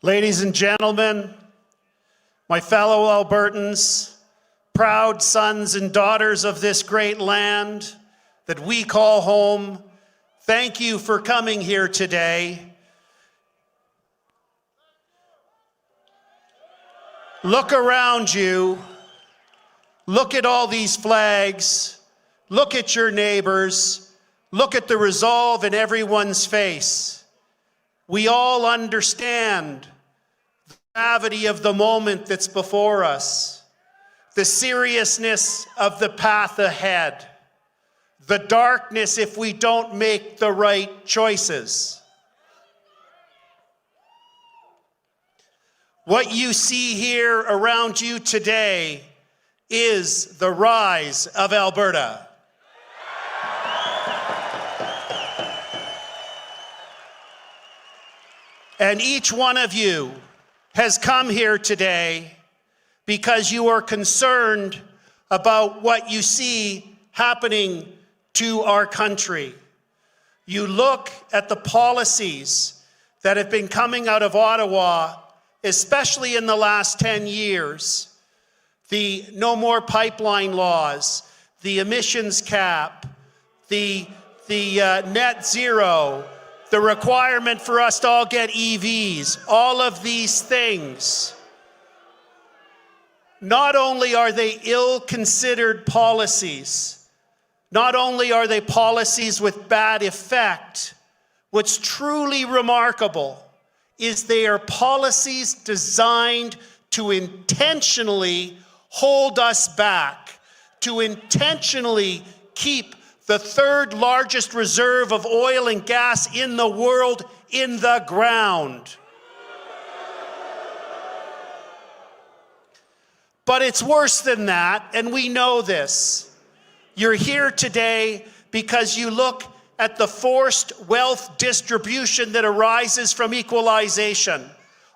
Ladies and gentlemen, my fellow Albertans, proud sons and daughters of this great land that we call home, thank you for coming here today. Look around you. Look at all these flags. Look at your neighbors. Look at the resolve in everyone's face. We all understand the gravity of the moment that's before us, the seriousness of the path ahead, the darkness if we don't make the right choices. What you see here around you today is the rise of Alberta. And each one of you has come here today because you are concerned about what you see happening to our country. You look at the policies that have been coming out of Ottawa, especially in the last 10 years, the no more pipeline laws, the emissions cap, the net zero, the requirement for us to all get EVs, all of these things. Not only are they ill-considered policies, not only are they policies with bad effect, what's truly remarkable is they are policies designed to intentionally hold us back, to intentionally keep the third largest reserve of oil and gas in the world in the ground. But it's worse than that, and we know this. You're here today because you look at the forced wealth distribution that arises from equalization.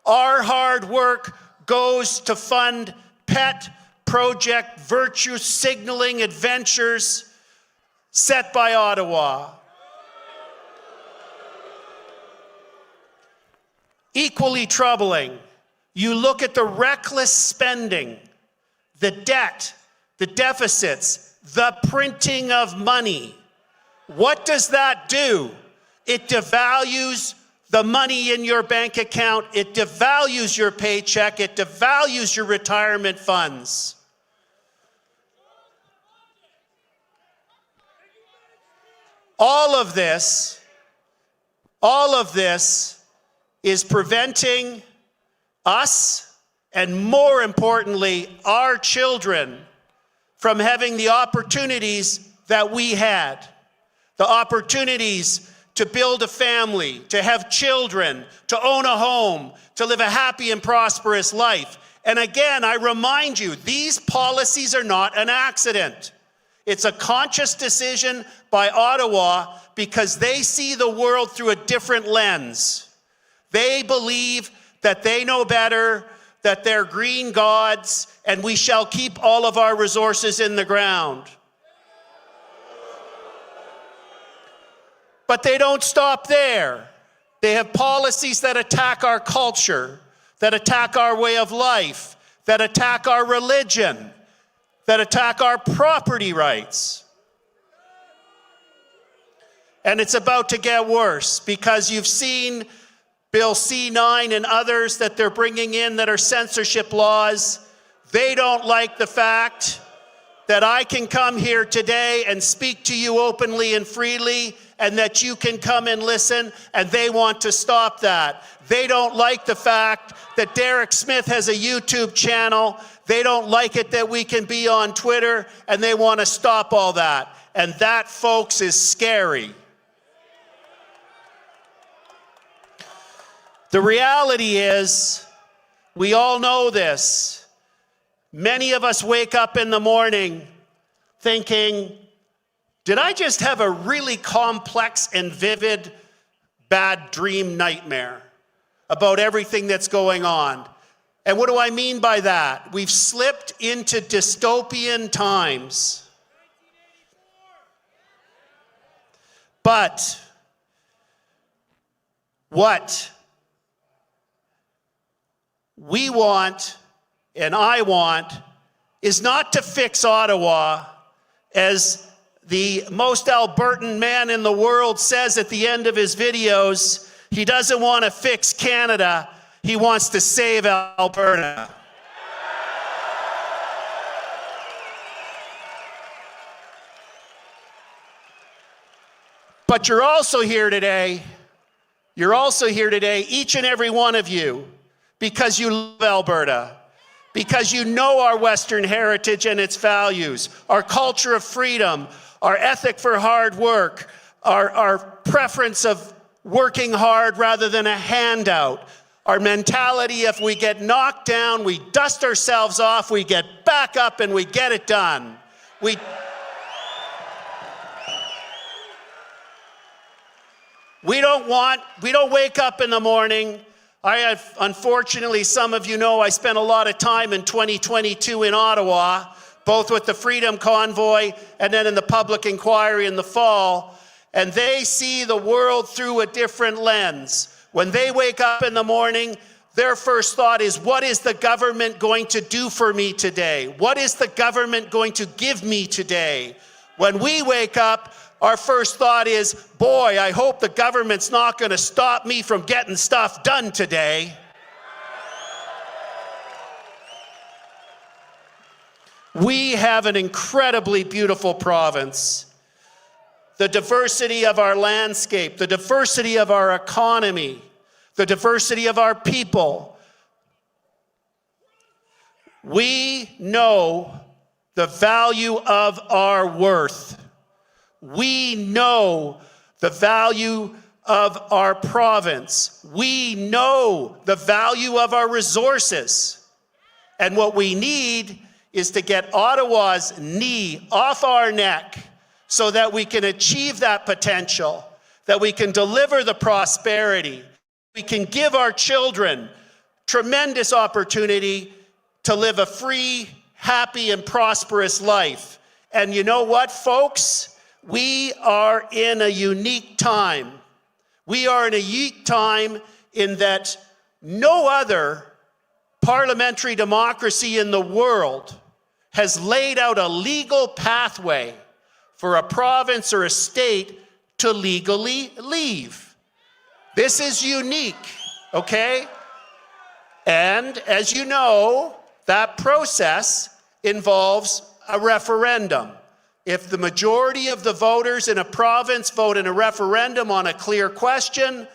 Our hard work goes to fund pet project virtue signaling adventures set by Ottawa. Equally troubling, you look at the reckless spending, the debt, the deficits, the printing of money. What does that do? It devalues the money in your bank account. It devalues your paycheck. It devalues your retirement funds. All of this is preventing us, and more importantly, our children, from having the opportunities that we had. The opportunities to build a family, to have children, to own a home, to live a happy and prosperous life. And again, I remind you, these policies are not an accident. It's a conscious decision by Ottawa because they see the world through a different lens. They believe that they know better, that they're green gods, and we shall keep all of our resources in the ground. But they don't stop there. They have policies that attack our culture, that attack our way of life, that attack our religion, that attack our property rights. And it's about to get worse because you've seen Bill C-9 and others that they're bringing in that are censorship laws. They don't like the fact that I can come here today and speak to you openly and freely, and that you can come and listen, and they want to stop that. They don't like the fact that Derek Smith has a YouTube channel. They don't like it that we can be on Twitter, and they want to stop all that. And that, folks, is scary. The reality is, we all know this. Many of us wake up in the morning thinking, did I just have a really complex and vivid bad dream nightmare about everything that's going on? And what do I mean by that? We've slipped into dystopian times. But what we want, and I want, is not to fix Ottawa, as the most Albertan man in the world says at the end of his videos. He doesn't want to fix Canada, he wants to save Alberta. But you're also here today, each and every one of you, because you love Alberta, because you know our Western heritage and its values, our culture of freedom, our ethic for hard work, our preference of working hard rather than a handout, our mentality, if we get knocked down, we dust ourselves off, we get back up and we get it done. We don't wake up in the morning. Unfortunately, some of you know I spent a lot of time in 2022 in Ottawa, both with the Freedom Convoy and then in the public inquiry in the fall, and they see the world through a different lens. When they wake up in the morning, their first thought is, what is the government going to do for me today? What is the government going to give me today? When we wake up, our first thought is, boy, I hope the government's not going to stop me from getting stuff done today. We have an incredibly beautiful province. The diversity of our landscape, the diversity of our economy, the diversity of our people. We know the value of our worth. We know the value of our province. We know the value of our resources. And what we need is to get Ottawa's knee off our neck so that we can achieve that potential, that we can deliver the prosperity, we can give our children tremendous opportunity to live a free, happy, and prosperous life. And you know what, folks? We are in a unique time. We are in a unique time in that no other parliamentary democracy in the world has laid out a legal pathway for a province or a state to legally leave. This is unique, okay? And as you know, that process involves a referendum. If the majority of the voters in a province vote in a referendum on a clear question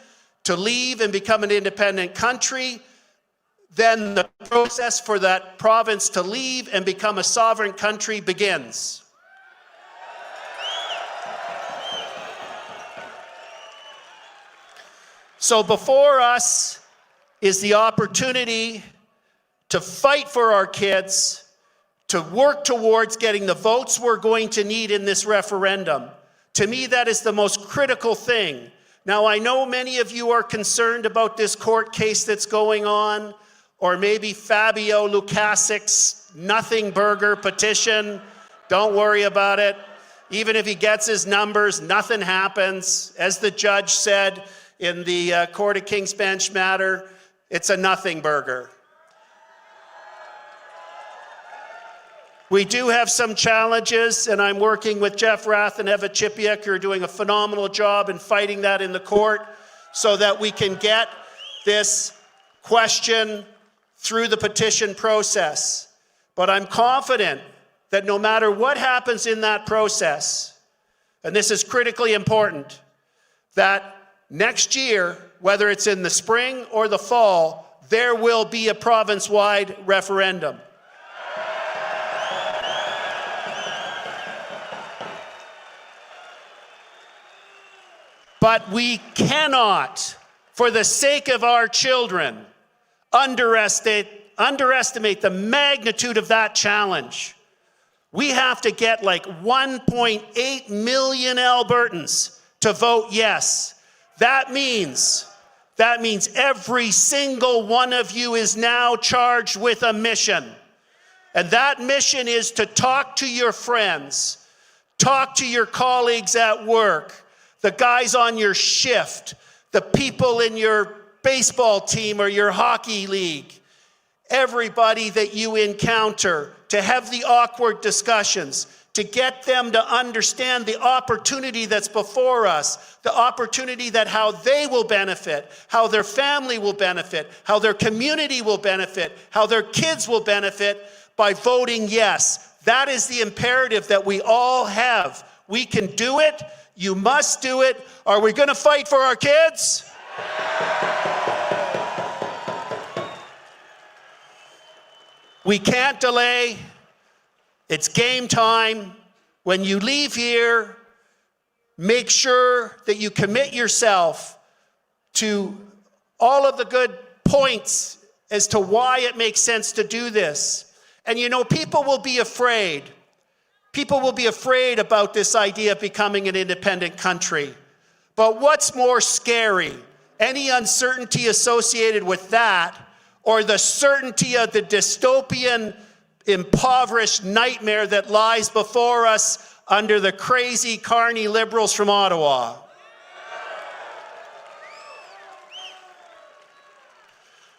to leave and become an independent country, then the process for that province to leave and become a sovereign country begins. So before us is the opportunity to fight for our kids, to work towards getting the votes we're going to need in this referendum. To me, that is the most critical thing. Now, I know many of you are concerned about this court case that's going on, or maybe Fabio Lukasic's nothing burger petition. Don't worry about it. Even if he gets his numbers, nothing happens. As the judge said in the Court of King's Bench matter, it's a nothing burger. We do have some challenges, and I'm working with Jeff Rath and Eva Chipiuk, who are doing a phenomenal job in fighting that in the court so that we can get this question through the petition process. But I'm confident that no matter what happens in that process, and this is critically important, that next year, whether it's in the spring or the fall, there will be a province-wide referendum. But we cannot, for the sake of our children, underestimate the magnitude of that challenge. We have to get like 1.8 million Albertans to vote yes. That means every single one of you is now charged with a mission. And that mission is to talk to your friends, talk to your colleagues at work, the guys on your shift, the people in your baseball team or your hockey league, everybody that you encounter, to have the awkward discussions, to get them to understand the opportunity that's before us, the opportunity that how they will benefit, how their family will benefit, how their community will benefit, how their kids will benefit by voting yes. That is the imperative that we all have. We can do it. You must do it. Are we going to fight for our kids? We can't delay. It's game time. When you leave here, make sure that you commit yourself to all of the good points as to why it makes sense to do this. And you know, people will be afraid. People will be afraid about this idea of becoming an independent country. But what's more scary? Any uncertainty associated with that, or the certainty of the dystopian, impoverished nightmare that lies before us under the crazy carny liberals from Ottawa?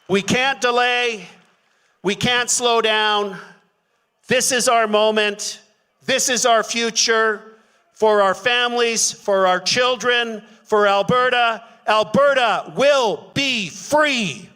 We can't delay. We can't slow down. This is our moment. This is our future for our families, for our children, for Alberta. Alberta will be free.